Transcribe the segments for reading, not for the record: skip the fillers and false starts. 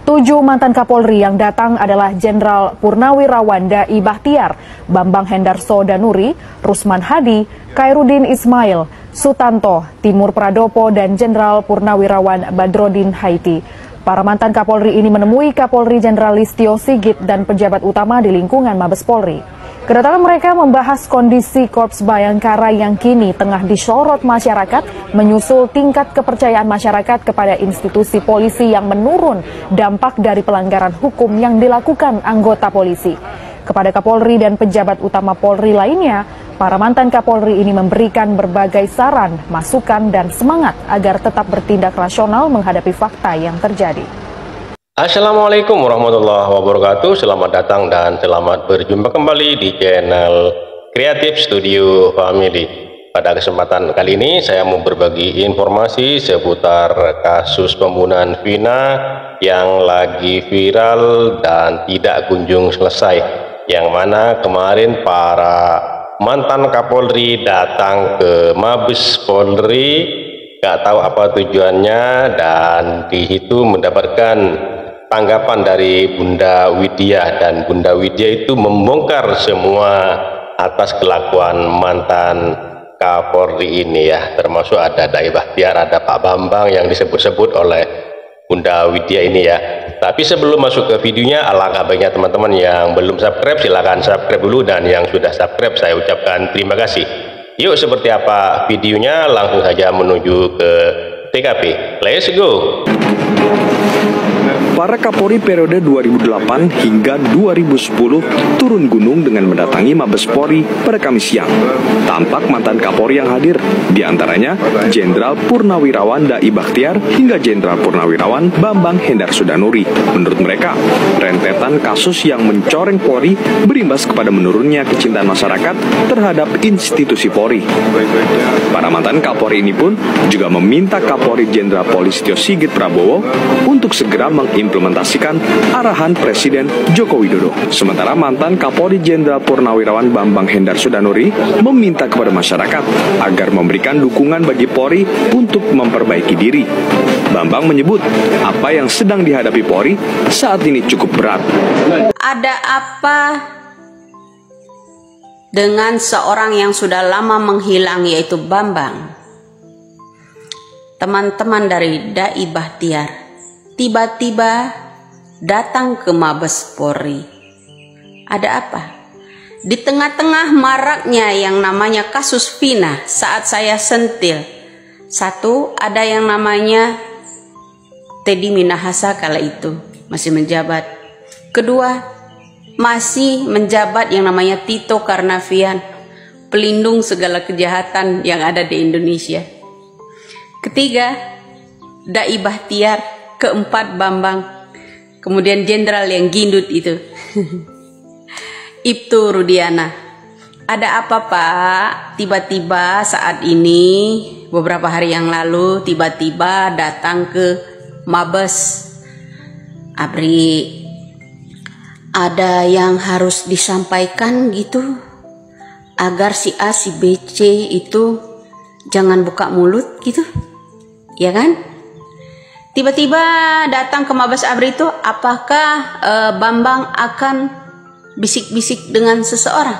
7 mantan Kapolri yang datang adalah Jenderal Purnawirawan Dai Bahtiar, Bambang Hendarso Danuri, Rusman Hadi, Khairuddin Ismail, Sutanto, Timur Pradopo, dan Jenderal Purnawirawan Badrodin Haiti. Para mantan Kapolri ini menemui Kapolri Jenderal Listio Sigit dan pejabat utama di lingkungan Mabes Polri. Kedatangan mereka membahas kondisi Korps Bayangkara yang kini tengah disorot masyarakat menyusul tingkat kepercayaan masyarakat kepada institusi polisi yang menurun dampak dari pelanggaran hukum yang dilakukan anggota polisi. Kepada Kapolri dan pejabat utama Polri lainnya, para mantan Kapolri ini memberikan berbagai saran, masukan, dan semangat agar tetap bertindak rasional menghadapi fakta yang terjadi. Assalamualaikum warahmatullahi wabarakatuh. Selamat datang dan selamat berjumpa kembali di channel Creative Studio Family. Pada kesempatan kali ini saya mau berbagi informasi seputar kasus pembunuhan Vina yang lagi viral dan tidak kunjung selesai, yang mana kemarin para mantan Kapolri datang ke Mabes Polri, gak tahu apa tujuannya, dan di situ mendapatkan tanggapan dari Bunda Widya, dan Bunda Widya itu membongkar semua atas kelakuan mantan Kapolri ini ya, termasuk ada Dai Bahtiar, ada Pak Bambang yang disebut-sebut oleh Bunda Widya ini ya. Tapi sebelum masuk ke videonya, alangkah baiknya teman-teman yang belum subscribe silahkan subscribe dulu, dan yang sudah subscribe saya ucapkan terima kasih. Yuk, seperti apa videonya, langsung saja menuju ke TKP. Let's go. Para Kapolri periode 2008 hingga 2010 turun gunung dengan mendatangi Mabes Polri pada Kamis siang. Tampak mantan Kapolri yang hadir, diantaranya Jenderal Purnawirawan Dai Bahtiar hingga Jenderal Purnawirawan Bambang Hendarso Danuri. Menurut mereka, rentetan kasus yang mencoreng Polri berimbas kepada menurunnya kecintaan masyarakat terhadap institusi Polri. Para mantan Kapolri ini pun juga meminta Kapolri Jenderal Polistio Sigit Prabowo untuk segera mengimplementasikan arahan Presiden Joko Widodo. Sementara mantan Kapolri Jenderal Purnawirawan Bambang Hendarso Danuri meminta kepada masyarakat agar memberikan dukungan bagi Polri untuk memperbaiki diri. Bambang menyebut apa yang sedang dihadapi Polri saat ini cukup berat. Ada apa dengan seorang yang sudah lama menghilang, yaitu Bambang? Teman-teman dari Dai Bahtiar tiba-tiba datang ke Mabes Polri. Ada apa? Di tengah-tengah maraknya yang namanya kasus Vina, saat saya sentil, satu, ada yang namanya Teddy Minahasa kala itu masih menjabat. Kedua, masih menjabat yang namanya Tito Karnavian, pelindung segala kejahatan yang ada di Indonesia. Ketiga, Dai Bahtiar. Keempat, Bambang. Kemudian jenderal yang gindut itu Ibtu Rudiana. Ada apa, Pak? Tiba-tiba saat ini, beberapa hari yang lalu, tiba-tiba datang ke Mabes. Abri, ada yang harus disampaikan gitu, agar si A, si B, C itu jangan buka mulut gitu, ya kan? Tiba-tiba datang ke Mabes Abri itu, apakah Bambang akan bisik-bisik dengan seseorang?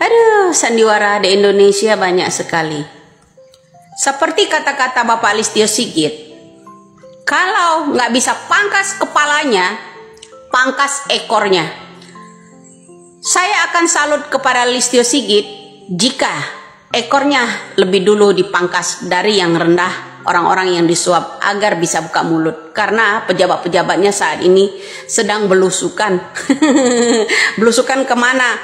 Aduh, sandiwara di Indonesia banyak sekali. Seperti kata-kata Bapak Listio Sigit, kalau nggak bisa pangkas kepalanya, pangkas ekornya. Saya akan salut kepada Listio Sigit jika ekornya lebih dulu dipangkas dari yang rendah, orang-orang yang disuap, agar bisa buka mulut. Karena pejabat-pejabatnya saat ini sedang belusukan. Belusukan kemana?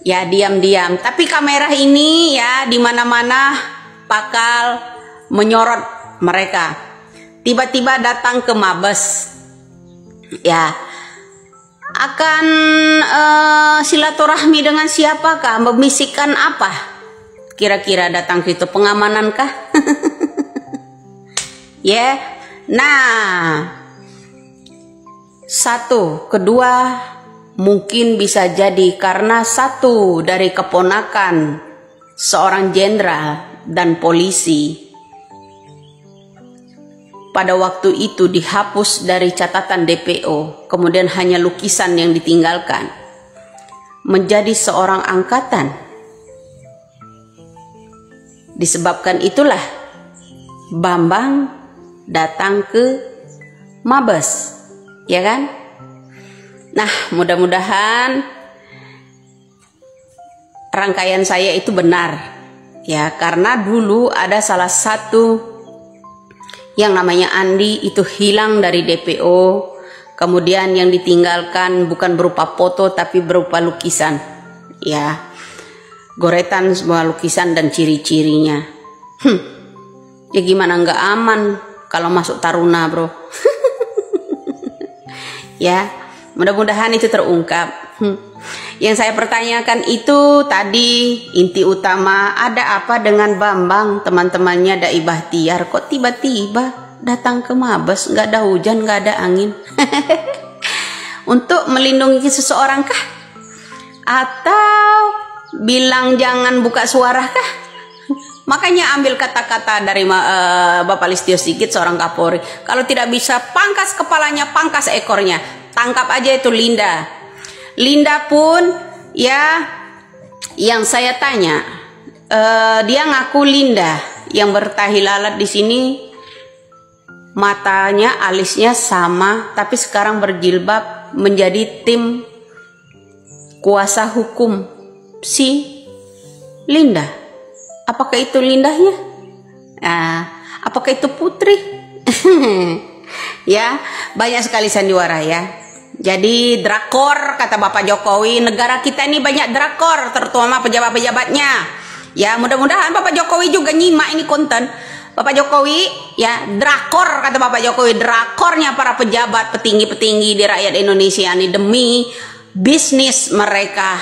Ya diam-diam. Tapi kamera ini ya di mana-mana bakal menyorot mereka. Tiba-tiba datang ke Mabes. Ya, akan silaturahmi dengan siapakah? Membisikkan apa? Kira-kira datang ke situ, pengamanan-kah? Ya, nah, satu, kedua, mungkin bisa jadi karena satu dari keponakan seorang jenderal dan polisi pada waktu itu dihapus dari catatan DPO, kemudian hanya lukisan yang ditinggalkan, menjadi seorang angkatan. Disebabkan itulah Bambang datang ke Mabes, ya kan? Nah, mudah-mudahan rangkaian saya itu benar, ya, karena dulu ada salah satu yang namanya Andi itu hilang dari DPO, kemudian yang ditinggalkan bukan berupa foto tapi berupa lukisan, ya, goretan semua lukisan dan ciri-cirinya. Ya gimana nggak aman kalau masuk Taruna, bro. Ya, mudah-mudahan itu terungkap. Yang saya pertanyakan itu tadi inti utama, ada apa dengan Bambang, teman-temannya Dai Bahtiar, kok tiba-tiba datang ke Mabes, nggak ada hujan, nggak ada angin? Untuk melindungi seseorang kah? Atau bilang jangan buka suara kah? Makanya ambil kata-kata dari Bapak Listio Sigit, seorang Kapolri. Kalau tidak bisa pangkas kepalanya, pangkas ekornya. Tangkap aja itu Linda. Linda pun, ya, yang saya tanya, dia ngaku Linda yang bertahi lalat di sini, matanya, alisnya sama, tapi sekarang berjilbab menjadi tim kuasa hukum si Linda. Apakah itu Lindahnya? Apakah itu Putri? Ya, banyak sekali sandiwara, ya. Jadi drakor, kata Bapak Jokowi, negara kita ini banyak drakor, terutama pejabat-pejabatnya. Ya, mudah-mudahan Bapak Jokowi juga nyimak ini konten. Bapak Jokowi, ya, drakor, kata Bapak Jokowi, drakornya para pejabat, petinggi-petinggi di rakyat Indonesia ini demi bisnis mereka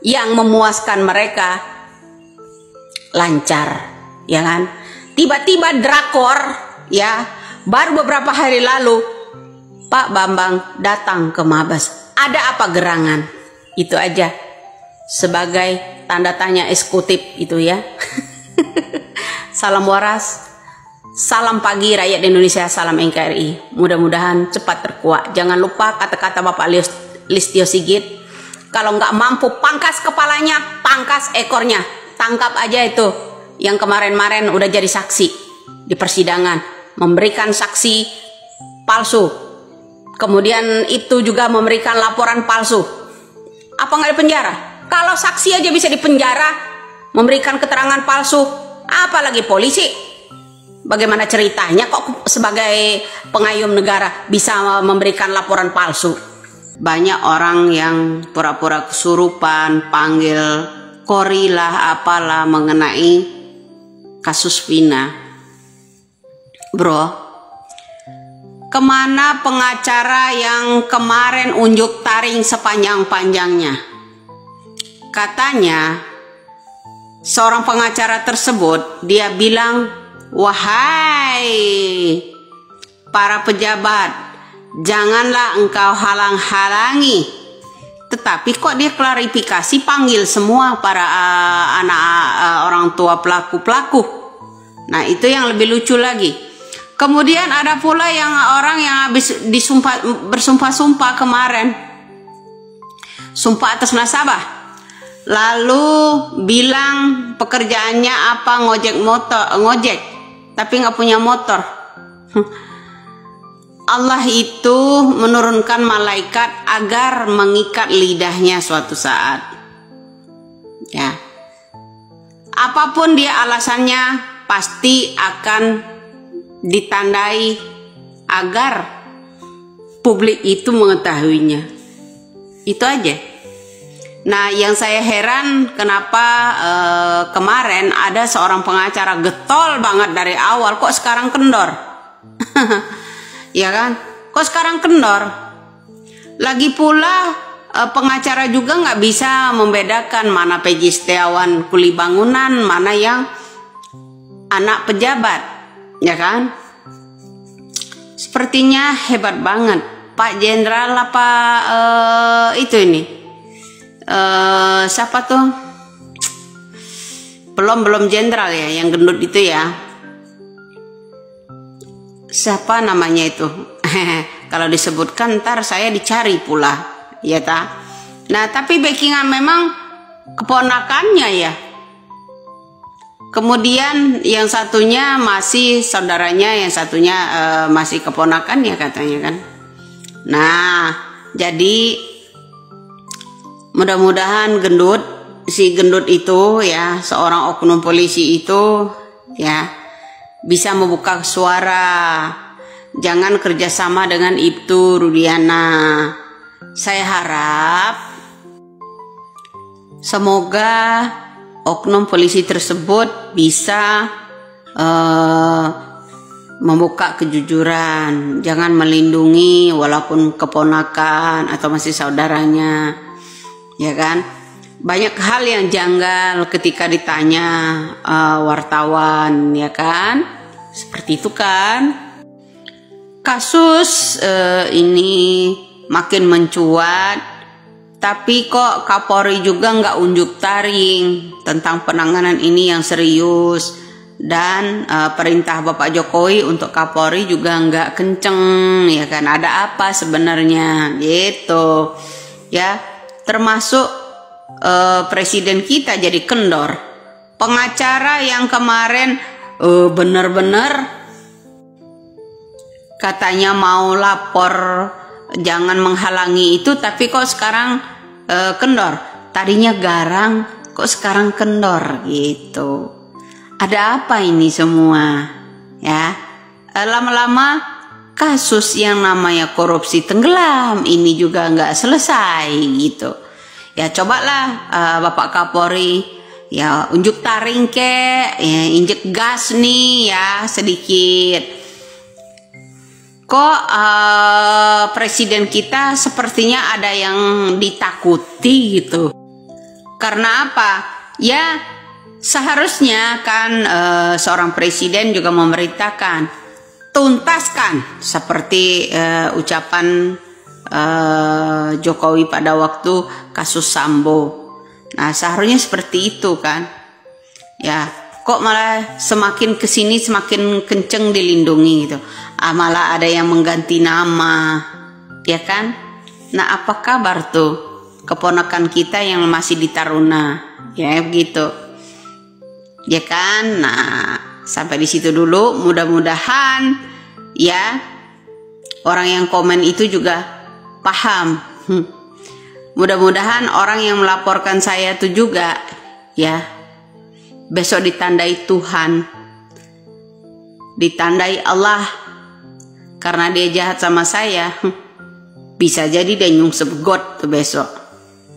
yang memuaskan mereka lancar, ya kan? Tiba-tiba drakor, ya, baru beberapa hari lalu Pak Bambang datang ke Mabes. Ada apa gerangan? Itu aja sebagai tanda tanya eksekutif itu, ya. Salam waras, salam pagi rakyat Indonesia, salam NKRI. Mudah-mudahan cepat terkuak. Jangan lupa kata-kata Bapak Listio Sigit, kalau nggak mampu pangkas kepalanya, pangkas ekornya. Tangkap aja itu yang kemarin-kemarin udah jadi saksi di persidangan, memberikan saksi palsu, kemudian itu juga memberikan laporan palsu. Apa nggak dipenjara? Kalau saksi aja bisa dipenjara, memberikan keterangan palsu, apalagi polisi? Bagaimana ceritanya kok sebagai pengayom negara bisa memberikan laporan palsu? Banyak orang yang pura-pura kesurupan, panggil Kori lah apalah mengenai kasus Vina. Bro, kemana pengacara yang kemarin unjuk taring sepanjang-panjangnya? Katanya seorang pengacara tersebut, dia bilang, wahai para pejabat, janganlah engkau halang-halangi. Tetapi kok dia klarifikasi, panggil semua para orang tua pelaku-pelaku. Nah, itu yang lebih lucu lagi. Kemudian ada pula yang orang yang habis bersumpah-sumpah kemarin, sumpah atas nasabah, lalu bilang pekerjaannya apa, ngojek, tapi nggak punya motor. Allah itu menurunkan malaikat agar mengikat lidahnya suatu saat. Ya. Apapun dia alasannya, pasti akan ditandai agar publik itu mengetahuinya. Itu aja. Nah, yang saya heran kenapa kemarin ada seorang pengacara getol banget dari awal, kok sekarang kendor? Ya kan? Kok sekarang kendor? Lagi pula pengacara juga nggak bisa membedakan mana Peggy Setiawan kuli bangunan, mana yang anak pejabat, ya kan? Sepertinya hebat banget Pak Jenderal apa itu ini siapa tuh? Belum jenderal ya, yang gendut itu ya. siapa namanya itu? Kalau disebutkan ntar saya dicari pula, ya ta. Nah, tapi backingan memang keponakannya ya. Kemudian yang satunya masih saudaranya, yang satunya masih keponakannya katanya kan. Nah, jadi mudah-mudahan si gendut itu ya, seorang oknum polisi itu ya bisa membuka suara. Jangan kerjasama dengan Ibtu Rudiana. Saya harap semoga oknum polisi tersebut bisa membuka kejujuran. Jangan melindungi walaupun keponakan atau masih saudaranya, ya kan? Banyak hal yang janggal ketika ditanya wartawan, ya kan? Seperti itu kan? Kasus ini makin mencuat, tapi kok Kapolri juga nggak unjuk taring tentang penanganan ini yang serius, dan perintah Bapak Jokowi untuk Kapolri juga nggak kenceng, ya kan? Ada apa sebenarnya gitu, ya? Termasuk presiden kita jadi kendor. Pengacara yang kemarin bener-bener katanya mau lapor jangan menghalangi itu, tapi kok sekarang kendor. Tadinya garang, kok sekarang kendor gitu. Ada apa ini semua? Ya, lama-lama kasus yang namanya korupsi tenggelam ini juga nggak selesai gitu. Ya cobalah Bapak Kapolri ya unjuk taring ya, injek gas nih ya sedikit. Kok presiden kita sepertinya ada yang ditakuti gitu. Karena apa? Ya seharusnya kan seorang presiden juga memerintahkan tuntaskan seperti ucapan Jokowi pada waktu kasus Sambo. Nah seharusnya seperti itu kan. Ya kok malah semakin kesini semakin kenceng dilindungi gitu. Malah ada yang mengganti nama, ya kan? Nah apa kabar tuh keponakan kita yang masih di Taruna, ya begitu, ya kan? Nah sampai di situ dulu. Mudah-mudahan ya orang yang komen itu juga paham. Mudah-mudahan orang yang melaporkan saya itu juga ya besok ditandai Tuhan, ditandai Allah. Karena dia jahat sama saya, bisa jadi dia nyungsep got tuh besok.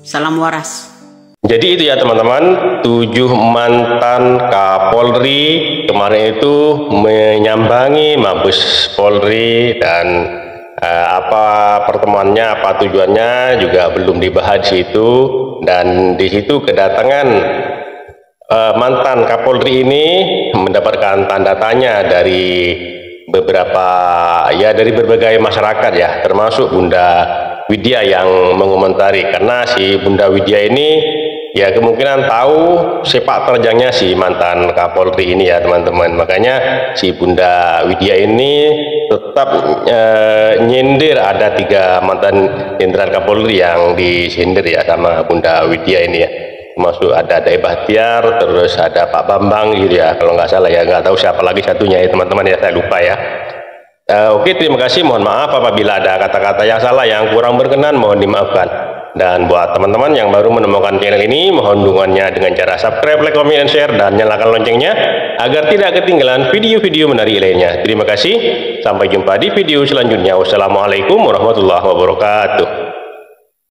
Salam waras. Jadi itu ya teman-teman, 7 mantan Kapolri kemarin itu menyambangi Mabes Polri, dan apa pertemuannya, apa tujuannya juga belum dibahas di situ. Dan di situ kedatangan mantan Kapolri ini mendapatkan tanda tanya dari beberapa ya, dari berbagai masyarakat ya, termasuk Bunda Widya yang mengomentari, karena si Bunda Widya ini ya kemungkinan tahu sepak terjangnya si mantan Kapolri ini ya teman-teman. Makanya si Bunda Widya ini tetap nyindir ada 3 mantan jenderal Kapolri yang disindir ya sama Bunda Widya ini ya. Termasuk ada Dai Bahtiar, terus ada Pak Bambang gitu ya, kalau nggak salah ya, nggak tahu siapa lagi satunya ya teman-teman ya, saya lupa ya. Oke, terima kasih, mohon maaf apabila ada kata-kata yang salah yang kurang berkenan, mohon dimaafkan. Dan buat teman-teman yang baru menemukan channel ini, mohon dukungannya dengan cara subscribe, like, comment, and share, dan nyalakan loncengnya agar tidak ketinggalan video-video menarik lainnya. Terima kasih, sampai jumpa di video selanjutnya. Wassalamualaikum warahmatullahi wabarakatuh.